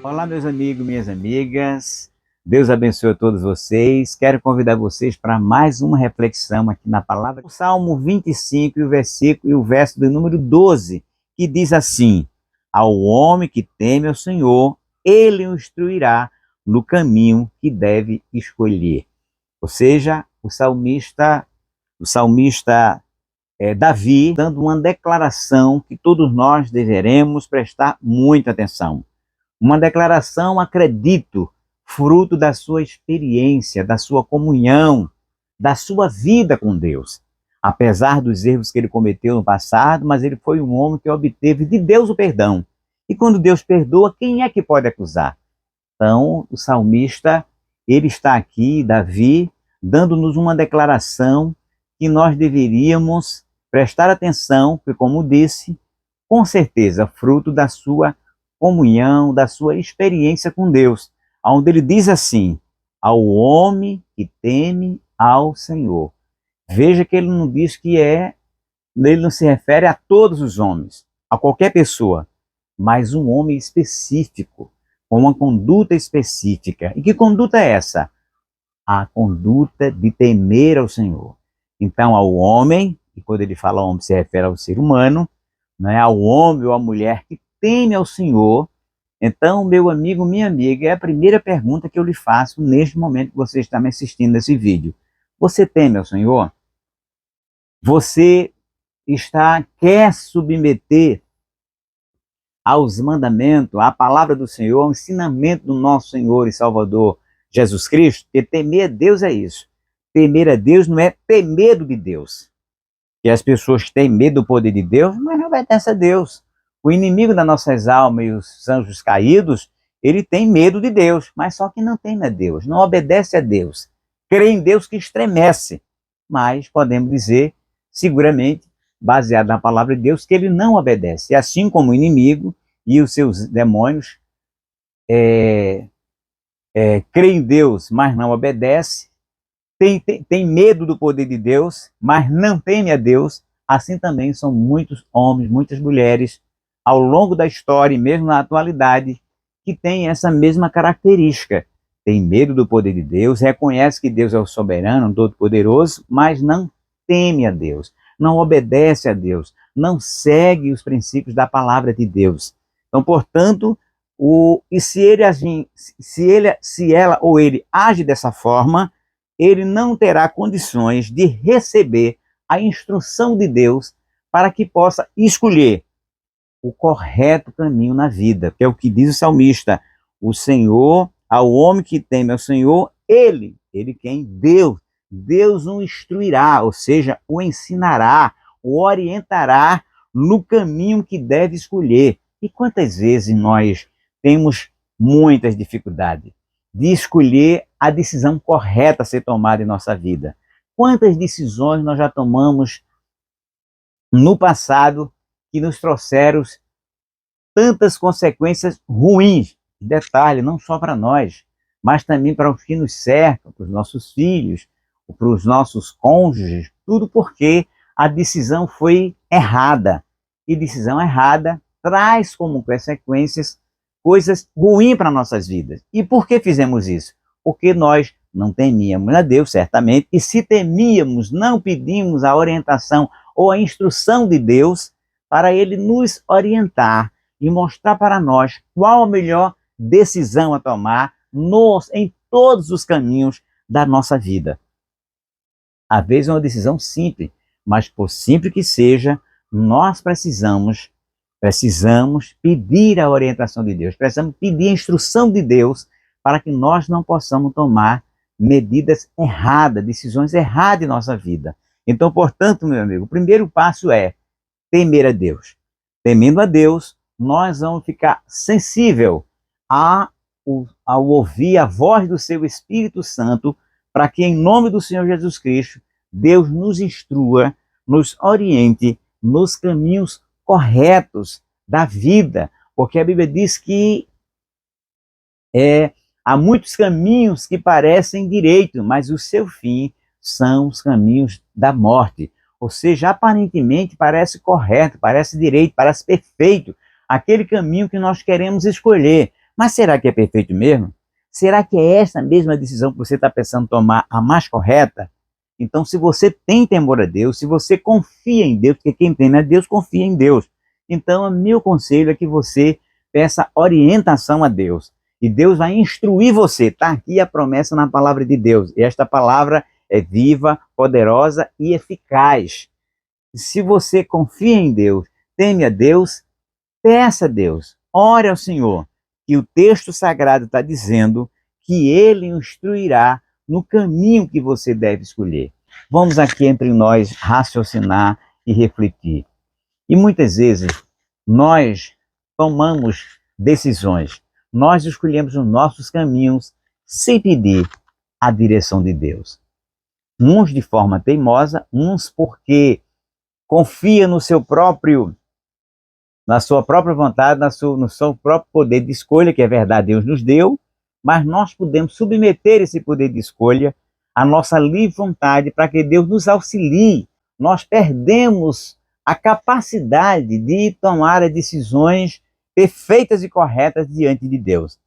Olá, meus amigos, minhas amigas. Deus abençoe a todos vocês. Quero convidar vocês para mais uma reflexão aqui na palavra. O Salmo 25 e o verso do número 12, que diz assim: Ao homem que teme ao Senhor, ele o instruirá no caminho que deve escolher. Ou seja, o salmista Davi, dando uma declaração que todos nós deveremos prestar muita atenção. Uma declaração, acredito, fruto da sua experiência, da sua comunhão, da sua vida com Deus. Apesar dos erros que ele cometeu no passado, mas ele foi um homem que obteve de Deus o perdão. E quando Deus perdoa, quem é que pode acusar? Então, o salmista, ele está aqui, Davi, dando-nos uma declaração que nós deveríamos prestar atenção, porque, como disse, com certeza, fruto da sua comunhão, da sua experiência com Deus, onde ele diz assim: ao homem que teme ao Senhor. Veja que ele não diz ele não se refere a todos os homens, a qualquer pessoa, mas um homem específico, com uma conduta específica. E que conduta é essa? A conduta de temer ao Senhor. Então, ao homem, e quando ele fala homem, se refere ao ser humano, não é ao homem ou à mulher que teme ao Senhor. Então, meu amigo, minha amiga, é a primeira pergunta que eu lhe faço neste momento que você está me assistindo nesse vídeo. Você teme ao Senhor? Você quer submeter aos mandamentos, à palavra do Senhor, ao ensinamento do nosso Senhor e Salvador Jesus Cristo? Porque temer a Deus é isso. Temer a Deus não é ter medo de Deus. Que as pessoas têm medo do poder de Deus, mas não obedecem a Deus. O inimigo das nossas almas e os anjos caídos, ele tem medo de Deus, mas só que não teme a Deus, não obedece a Deus. Crê em Deus que estremece, mas podemos dizer, seguramente, baseado na palavra de Deus, que ele não obedece. Assim como o inimigo e os seus demônios crê em Deus, mas não obedece, tem medo do poder de Deus, mas não teme a Deus. Assim também são muitos homens, muitas mulheres, ao longo da história e mesmo na atualidade, que têm essa mesma característica. Tem medo do poder de Deus, reconhece que Deus é o soberano, todo-poderoso, mas não teme a Deus, não obedece a Deus, não segue os princípios da palavra de Deus. Então, portanto, se ela ou ele age dessa forma, ele não terá condições de receber a instrução de Deus para que possa escolher o correto caminho na vida, que é o que diz o salmista: o Senhor, ao homem que teme ao Senhor, ele quem? Deus o instruirá, ou seja, o ensinará, o orientará no caminho que deve escolher. E quantas vezes nós temos muitas dificuldades de escolher a decisão correta a ser tomada em nossa vida? Quantas decisões nós já tomamos no passado que nos trouxeram tantas consequências ruins? Detalhe, não só para nós, mas também para os que nos cercam, para os nossos filhos, para os nossos cônjuges, tudo porque a decisão foi errada. E decisão errada traz como consequências coisas ruins para nossas vidas. E por que fizemos isso? Porque nós não temíamos a Deus, certamente, e se temíamos, não pedimos a orientação ou a instrução de Deus para Ele nos orientar e mostrar para nós qual a melhor decisão a tomar em todos os caminhos da nossa vida. Às vezes é uma decisão simples, mas por simples que seja, nós precisamos pedir a orientação de Deus, precisamos pedir a instrução de Deus para que nós não possamos tomar medidas erradas, decisões erradas em nossa vida. Então, portanto, meu amigo, o primeiro passo é temer a Deus. Temendo a Deus, nós vamos ficar sensível ao ouvir a voz do seu Espírito Santo, para que, em nome do Senhor Jesus Cristo, Deus nos instrua, nos oriente nos caminhos corretos da vida, porque a Bíblia diz que há muitos caminhos que parecem direitos, mas o seu fim são os caminhos da morte. Ou seja, aparentemente parece correto, parece direito, parece perfeito, aquele caminho que nós queremos escolher, Mas será que é perfeito mesmo? Será que é essa mesma decisão que você está pensando tomar a mais correta? Então, se você tem temor a Deus, se você confia em Deus, porque quem teme a Deus confia em Deus. Então, o meu conselho é que você peça orientação a Deus. E Deus vai instruir você. Está aqui a promessa na palavra de Deus. E esta palavra é viva, poderosa e eficaz. Se você confia em Deus, teme a Deus, peça a Deus, ore ao Senhor, que o texto sagrado está dizendo que Ele instruirá no caminho que você deve escolher. Vamos aqui entre nós raciocinar e refletir. E muitas vezes nós tomamos decisões, nós escolhemos os nossos caminhos sem pedir a direção de Deus. Uns de forma teimosa, uns porque confia no seu próprio, na sua própria vontade, no seu próprio poder de escolha, que é verdade, Deus nos deu, mas nós podemos submeter esse poder de escolha à nossa livre vontade para que Deus nos auxilie. Nós perdemos a capacidade de tomar as decisões perfeitas e corretas diante de Deus.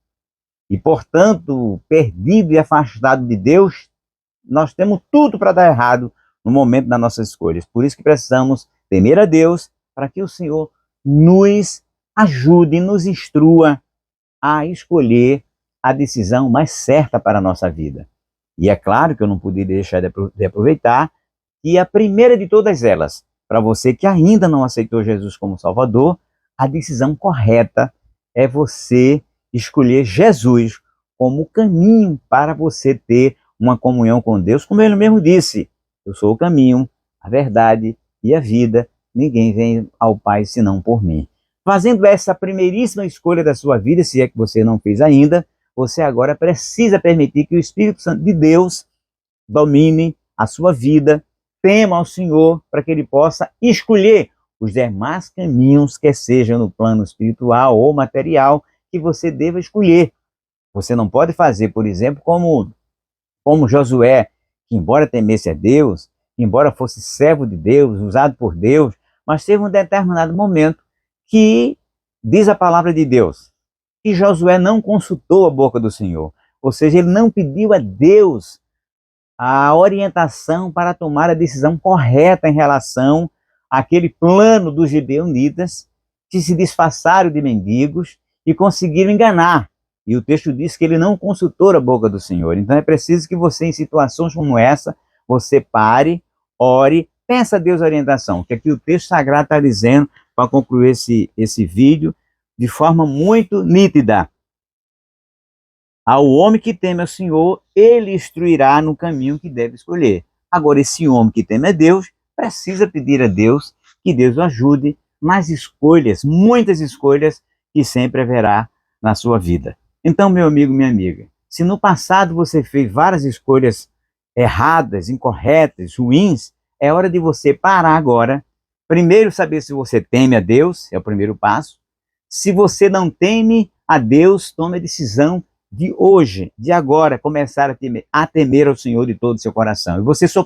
E, portanto, perdido e afastado de Deus, nós temos tudo para dar errado no momento das nossas escolhas. Por isso que precisamos temer a Deus para que o Senhor nos ajude, nos instrua a escolher a decisão mais certa para a nossa vida. E é claro que eu não poderia deixar de aproveitar que a primeira de todas elas, para você que ainda não aceitou Jesus como Salvador, a decisão correta é você escolher Jesus como o caminho para você ter uma comunhão com Deus, como Ele mesmo disse: eu sou o caminho, a verdade e a vida, ninguém vem ao Pai senão por mim. Fazendo essa primeiríssima escolha da sua vida, se é que você não fez ainda, você agora precisa permitir que o Espírito Santo de Deus domine a sua vida, tema ao Senhor para que Ele possa escolher os demais caminhos, que sejam no plano espiritual ou material, que você deva escolher. Você não pode fazer, por exemplo, como Josué, que embora temesse a Deus, embora fosse servo de Deus, usado por Deus, mas teve um determinado momento que, diz a palavra de Deus, que Josué não consultou a boca do Senhor. Ou seja, ele não pediu a Deus a orientação para tomar a decisão correta em relação àquele plano dos gibeonitas, que se disfarçaram de mendigos e conseguiram enganar. E o texto diz que ele não consultou a boca do Senhor. Então é preciso que você, em situações como essa, você pare, ore, peça a Deus a orientação, que aqui o texto sagrado está dizendo, para concluir esse vídeo, de forma muito nítida. Ao homem que teme ao Senhor, Ele instruirá no caminho que deve escolher. Agora, esse homem que teme a Deus, precisa pedir a Deus que Deus o ajude nas escolhas, muitas escolhas que sempre haverá na sua vida. Então, meu amigo, minha amiga, se no passado você fez várias escolhas erradas, incorretas, ruins, é hora de você parar agora. Primeiro, saber se você teme a Deus, é o primeiro passo. Se você não teme a Deus, tome a decisão de hoje, de agora, começar a temer ao Senhor de todo o seu coração. E você só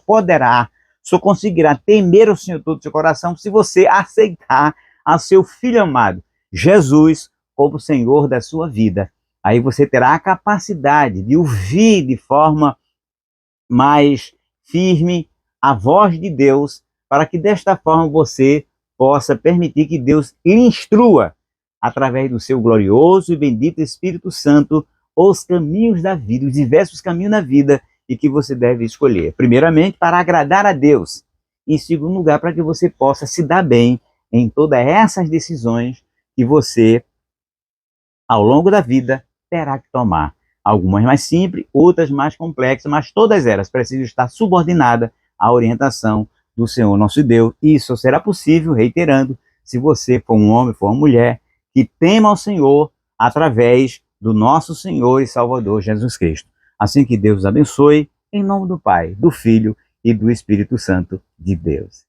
conseguirá temer ao Senhor de todo o seu coração se você aceitar a seu Filho amado, Jesus, como Senhor da sua vida. Aí você terá a capacidade de ouvir de forma mais firme a voz de Deus, para que desta forma você possa permitir que Deus lhe instrua, através do seu glorioso e bendito Espírito Santo, os caminhos da vida, os diversos caminhos da vida, e que você deve escolher. Primeiramente, para agradar a Deus. Em segundo lugar, para que você possa se dar bem em todas essas decisões que você, ao longo da vida, terá que tomar. Algumas mais simples, outras mais complexas, mas todas elas precisam estar subordinadas à orientação do Senhor nosso Deus. E isso será possível, reiterando, se você for um homem, for uma mulher, que tema ao Senhor através do nosso Senhor e Salvador Jesus Cristo. Assim que Deus os abençoe, em nome do Pai, do Filho e do Espírito Santo de Deus.